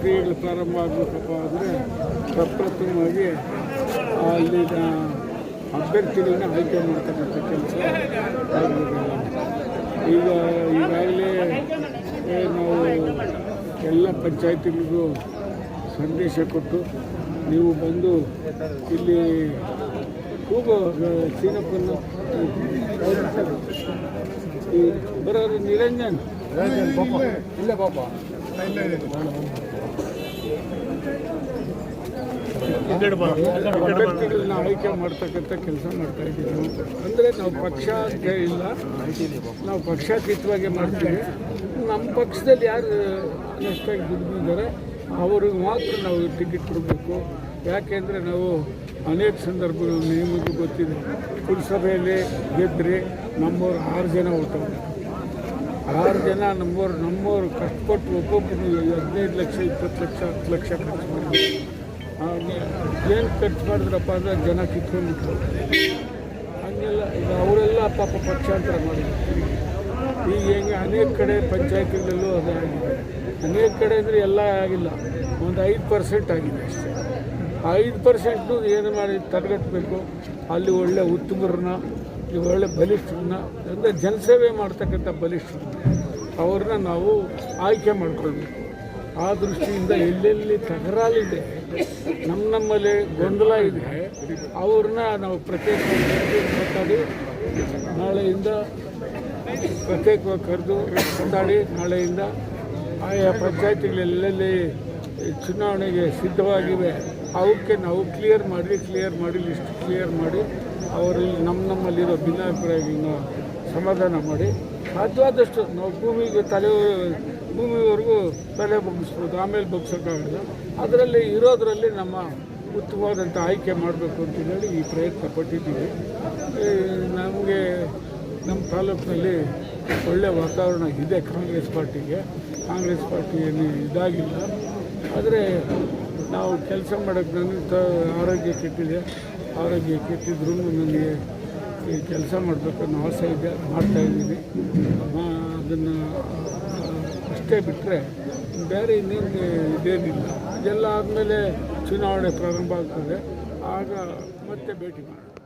ಕ್ರಿಯೆಗಳು ಪ್ರಾರಂಭ ಆಗಬೇಕಪ್ಪ ಅಂದರೆ ಪ್ರಪ್ರಥಮವಾಗಿ ಅಲ್ಲಿನ ಅಭ್ಯರ್ಥಿಗಳನ್ನ ಆಯ್ಕೆ ಮಾಡ್ತಕ್ಕಂಥ ಕೆಲಸ ಆಗಬೇಕಲ್ಲ. ಈಗಾಗಲೇ ನಾವು ಎಲ್ಲ ಪಂಚಾಯತಿಗಳಿಗೂ ಸಂದೇಶ ಕೊಟ್ಟು ನೀವು ಬಂದು ಇಲ್ಲಿ ಕೂಗೋ ಸೀನಪ್ಪನ್ನು ಬರೋರು ನಿರಂಜನ್ ಇಲ್ಲ ಪಾಪ ಅಭ್ಯರ್ಥಿಗಳನ್ನ ಆಯ್ಕೆ ಮಾಡ್ತಕ್ಕಂಥ ಕೆಲಸ ಮಾಡ್ತಾ ಇದ್ದೀವಿ ನಾವು. ಅಂದರೆ ನಾವು ಪಕ್ಷ ಅಂತ ಇಲ್ಲ, ನಾವು ಪಕ್ಷಾತೀತವಾಗಿ ಮಾಡ್ತೀವಿ. ನಮ್ಮ ಪಕ್ಷದಲ್ಲಿ ಯಾರು ನಷ್ಟಾಗಿ ದುಡ್ದಿದ್ದಾರೆ ಅವ್ರಿಗೆ ಮಾತ್ರ ನಾವು ಟಿಕೆಟ್ ಕೊಡಬೇಕು. ಯಾಕೆಂದರೆ ನಾವು ಅನೇಕ ಸಂದರ್ಭಗಳು ನಿಮಗೂ ಗೊತ್ತಿದೆ, ಪುರಸಭೆಯಲ್ಲಿ ಗೆದ್ದರೆ ನಮ್ಮವ್ರು 6 ಜನ ಹೊರಟವ್ರು. 6 ಜನ ನಮ್ಮವ್ರು ಕಷ್ಟಪಟ್ಟು ಒಬ್ಬೊಬ್ಬರು 15 ಲಕ್ಷ 20 ಲಕ್ಷ 10 ಲಕ್ಷ ಖರ್ಚು ಮಾಡಿದ್ರು. ಏನು ಖರ್ಚು ಮಾಡಿದ್ರಪ್ಪ ಅಂದರೆ ಜನ ಕಿತ್ಕೊಂಡ್ಬಿಟ್ರು. ಹಂಗೆಲ್ಲ ಈಗ ಅವರೆಲ್ಲ ಪಾಪ ಪಕ್ಷಾಂತರ ಮಾಡಿದ್ರು. ಈಗ ಹೆಂಗೆ ಅನೇಕ ಕಡೆ ಪಂಚಾಯತಿಗಳಲ್ಲೂ ಅದೇ ಆಗಿದೆ. ಅನೇಕ ಕಡೆ ಅಂದರೆ ಎಲ್ಲ ಆಗಿಲ್ಲ, ಒಂದು 5% ಆಗಿದೆ ಅಷ್ಟೇ. 5% ಏನು ಮಾಡಿ ತಡೆಗಟ್ಟಬೇಕು. ಅಲ್ಲಿ ಒಳ್ಳೆ ಉತ್ತಮರನ್ನ, ಒಳ್ಳೆ ಬಲಿಷ್ಠರನ್ನ, ಅಂದರೆ ಜನಸೇವೆ ಮಾಡ್ತಕ್ಕಂಥ ಬಲಿಷ್ಠರನ್ನ ಅವ್ರನ್ನ ನಾವು ಆಯ್ಕೆ ಮಾಡ್ಕೊಳ್ಬೇಕು. ಆ ದೃಷ್ಟಿಯಿಂದ ಎಲ್ಲೆಲ್ಲಿ ತಕರಾರಿದೆ, ನಮ್ಮಲ್ಲಿ ಗೊಂದಲ ಇದೆ, ಅವ್ರನ್ನ ನಾವು ಪ್ರತ್ಯೇಕವಾಗಿ ಮಾತಾಡಿ ನಾಳೆಯಿಂದ ಪ್ರತ್ಯೇಕವಾಗಿ ಕರೆದು ಮಾತಾಡಿ ನಾಳೆಯಿಂದ ಆಯಾ ಪಂಚಾಯತಿಗಳೆಲ್ಲೆಲ್ಲಿ ಚುನಾವಣೆಗೆ ಸಿದ್ಧವಾಗಿವೆ ಅವಕ್ಕೆ ನಾವು ಕ್ಲಿಯರ್ ಮಾಡಿ ಲಿಸ್ಟ್ ಕ್ಲಿಯರ್ ಮಾಡಿ ಅವರಲ್ಲಿ ನಮ್ಮಲ್ಲಿರೋ ಭಿನ್ನಾಭಿಪ್ರಾಯಗಳನ್ನ ಸಮಾಧಾನ ಮಾಡಿ ಸಾಧ್ಯವಾದಷ್ಟು ನಾವು ಭೂಮಿವರೆಗೂ ತಲೆ ಬಗ್ಗಿಸ್ಬೋದು, ಆಮೇಲೆ ಬಗ್ಸೋಕ್ಕಾಗಲ್ಲ. ಅದರಲ್ಲಿ ಇರೋದರಲ್ಲಿ ನಮ್ಮ ಉತ್ತಮವಾದಂಥ ಆಯ್ಕೆ ಮಾಡಬೇಕು ಅಂತೇಳಿ ಈ ಪ್ರಯತ್ನ ಪಟ್ಟಿದ್ದೀವಿ. ನಮಗೆ ನಮ್ಮ ತಾಲೂಕಿನಲ್ಲಿ ಒಳ್ಳೆಯ ವಾತಾವರಣ ಇದೆ. ಕಾಂಗ್ರೆಸ್ ಪಾರ್ಟಿ ಏನು ಇದಾಗಿಲ್ಲ. ಆದರೆ ನಾವು ಕೆಲಸ ಮಾಡೋಕ್ಕೆ ನನಗೆ ಆರೋಗ್ಯ ಕೆಟ್ಟಿದ್ರೂ ನನಗೆ ಈ ಕೆಲಸ ಮಾಡಬೇಕನ್ನೋ ಆಸೆ ಇದೆ, ಮಾಡ್ತಾಯಿದ್ದೀನಿ. ಅದನ್ನು ಅಷ್ಟೇ ಬಿಟ್ಟರೆ ಬೇರೆ ಇನ್ನೇನು ಇದೇನಿಲ್ಲ. ಇದೆಲ್ಲ ಆದಮೇಲೆ ಚುನಾವಣೆ ಪ್ರಾರಂಭ ಆಗ್ತದೆ, ಆಗ ಮತ್ತೆ ಭೇಟಿ ಮಾಡೋಣ.